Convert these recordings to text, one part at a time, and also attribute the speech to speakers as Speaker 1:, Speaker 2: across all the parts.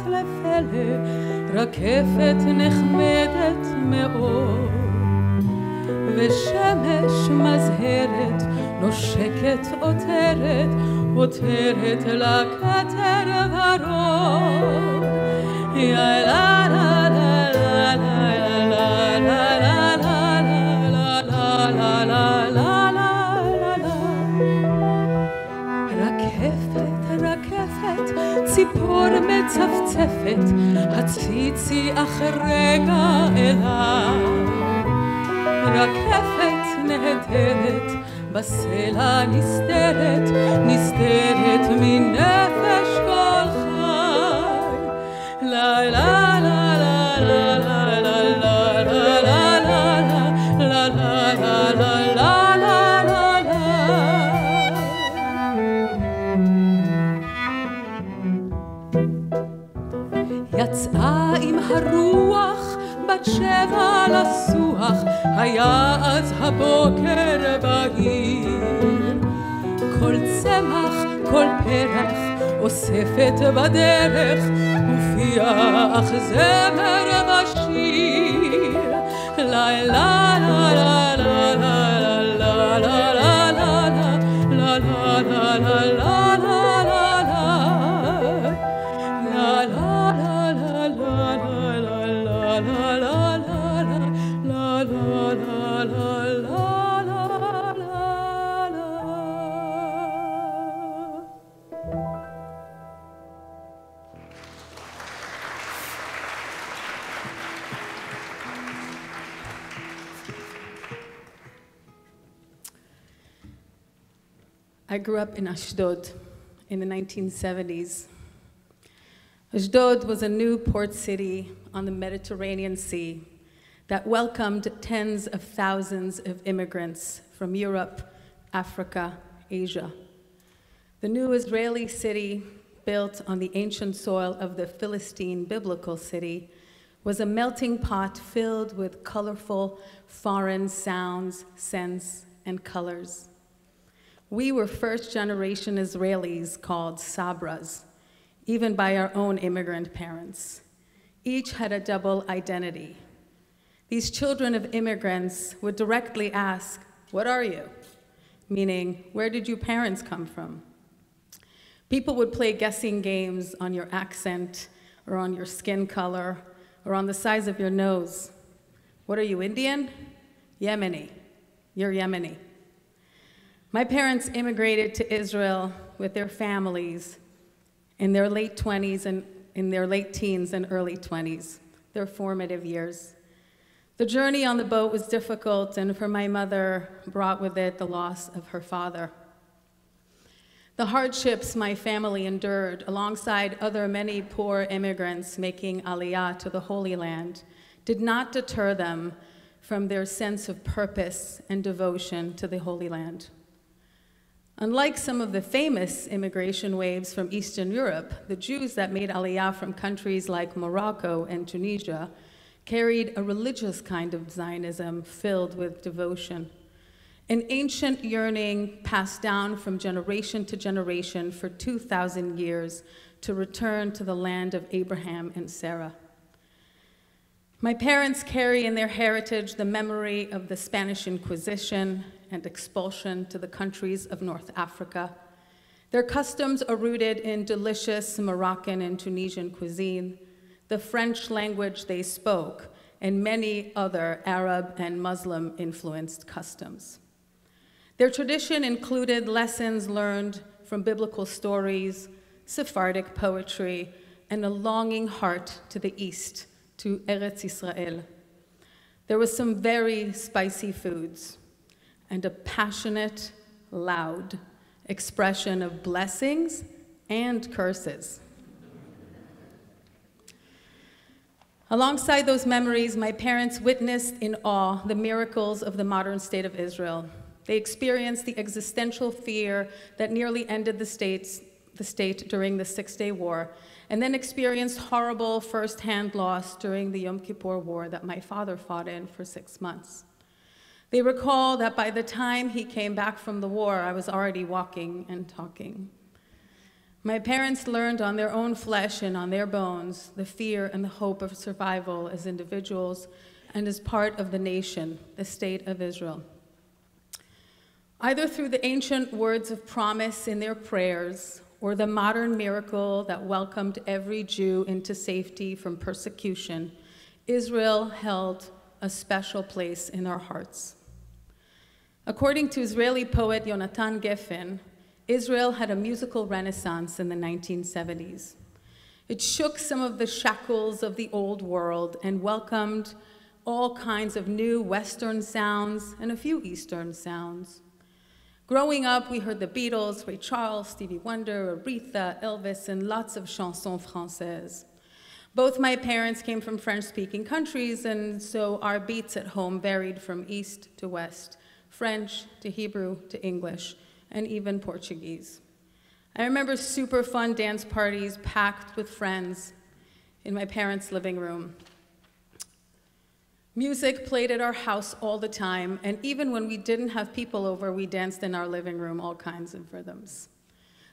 Speaker 1: הפלא פלא, רקפת נחמדת מאוד, ושמש מזהרת, נושקת עותרת, עותרת לכתר ורוד. יא לה לה לה לה לה לה לה לה לה לה לה לה. רקפת, רקפת, ציפור מצפצפת, הציצי אך רגע אליו. רקפת נהדרת, בסלע נסתרת, נסתרת מנפש כל חי. לה לה לה לה לה לה לה לה לה לה לה לה לה לה לה. יצאה עם הרוח בת שבע לסוח, היה אז הבוקר בהיר. כל צמח, כל פרח, אוספת בדרך, ופיח זמר ושיר. לה לה לה לה לה לה לה לה לה לה לה לה לה לה.
Speaker 2: I grew up in Ashdod in the 1970s. Ashdod was a new port city on the Mediterranean Sea that welcomed tens of thousands of immigrants from Europe, Africa, Asia. The new Israeli city, built on the ancient soil of the Philistine biblical city, was a melting pot filled with colorful foreign sounds, scents, and colors. We were first-generation Israelis called Sabras, even by our own immigrant parents. Each had a double identity. These children of immigrants would directly ask, "What are you?" Meaning, where did your parents come from? People would play guessing games on your accent, or on your skin color, or on the size of your nose. What are you, Indian? Yemeni. You're Yemeni. My parents immigrated to Israel with their families in their late 20s and in their late teens and early 20s, their formative years. The journey on the boat was difficult, and for my mother, brought with it the loss of her father. The hardships my family endured, alongside other many poor immigrants making Aliyah to the Holy Land, did not deter them from their sense of purpose and devotion to the Holy Land. Unlike some of the famous immigration waves from Eastern Europe, the Jews that made Aliyah from countries like Morocco and Tunisia carried a religious kind of Zionism filled with devotion, an ancient yearning passed down from generation to generation for 2,000 years to return to the land of Abraham and Sarah. My parents carry in their heritage the memory of the Spanish Inquisition and expulsion to the countries of North Africa. Their customs are rooted in delicious Moroccan and Tunisian cuisine, the French language they spoke, and many other Arab and Muslim-influenced customs. Their tradition included lessons learned from biblical stories, Sephardic poetry, and a longing heart to the east, to Eretz Israel. There was some very spicy foods, and a passionate, loud expression of blessings and curses. Alongside those memories, my parents witnessed in awe the miracles of the modern state of Israel. They experienced the existential fear that nearly ended the state during the Six-Day War, and then experienced horrible first-hand loss during the Yom Kippur War that my father fought in for 6 months. They recall that by the time he came back from the war, I was already walking and talking. My parents learned on their own flesh and on their bones the fear and the hope of survival as individuals and as part of the nation, the state of Israel. Either through the ancient words of promise in their prayers or the modern miracle that welcomed every Jew into safety from persecution, Israel held a special place in our hearts. According to Israeli poet Yonatan Geffen, Israel had a musical renaissance in the 1970s. It shook some of the shackles of the old world and welcomed all kinds of new Western sounds and a few Eastern sounds. Growing up, we heard the Beatles, Ray Charles, Stevie Wonder, Aretha, Elvis, and lots of chansons françaises. Both my parents came from French-speaking countries, and so our beats at home varied from east to west, French to Hebrew to English, and even Portuguese. I remember super fun dance parties packed with friends in my parents' living room. Music played at our house all the time, and even when we didn't have people over, we danced in our living room all kinds of rhythms.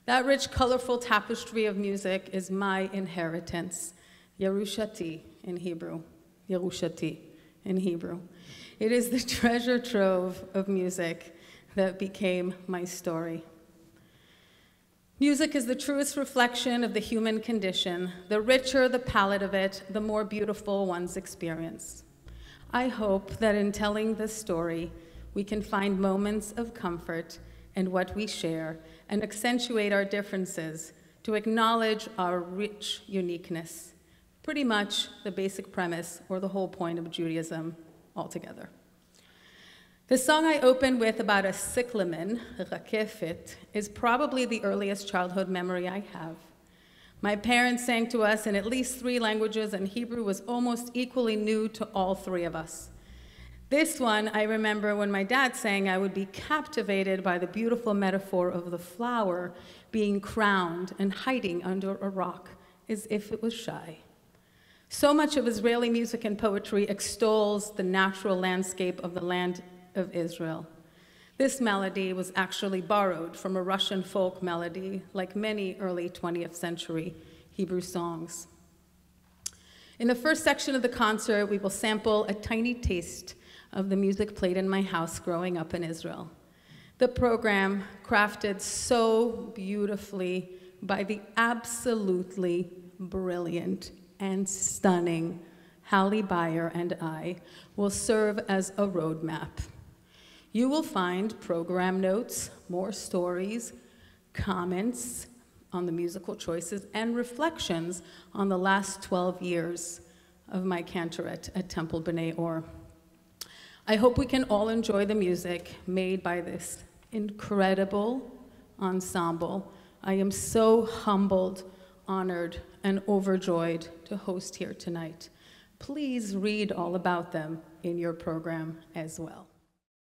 Speaker 2: That rich, colorful tapestry of music is my inheritance. Yerushati in Hebrew. Yerushati in Hebrew. It is the treasure trove of music that became my story. Music is the truest reflection of the human condition. The richer the palette of it, the more beautiful one's experience. I hope that in telling this story, we can find moments of comfort in what we share and accentuate our differences to acknowledge our rich uniqueness, pretty much the basic premise or the whole point of Judaism altogether. The song I opened with about a Cyclamen, Harakefet, is probably the earliest childhood memory I have. My parents sang to us in at least 3 languages, and Hebrew was almost equally new to all 3 of us. This one, I remember when my dad sang, I would be captivated by the beautiful metaphor of the flower being crowned and hiding under a rock as if it was shy. So much of Israeli music and poetry extols the natural landscape of the land of Israel. This melody was actually borrowed from a Russian folk melody, like many early 20th century Hebrew songs. In the first section of the concert, we will sample a tiny taste of the music played in my house growing up in Israel. The program, crafted so beautifully by the absolutely brilliant and stunning Hallie Beyer and I, will serve as a roadmap. You will find program notes, more stories, comments on the musical choices, and reflections on the last 12 years of my cantorate at Temple B'nai Or. I hope we can all enjoy the music made by this incredible ensemble. I am so humbled, honored, and overjoyed to host here tonight. Please read all about them in your program as well.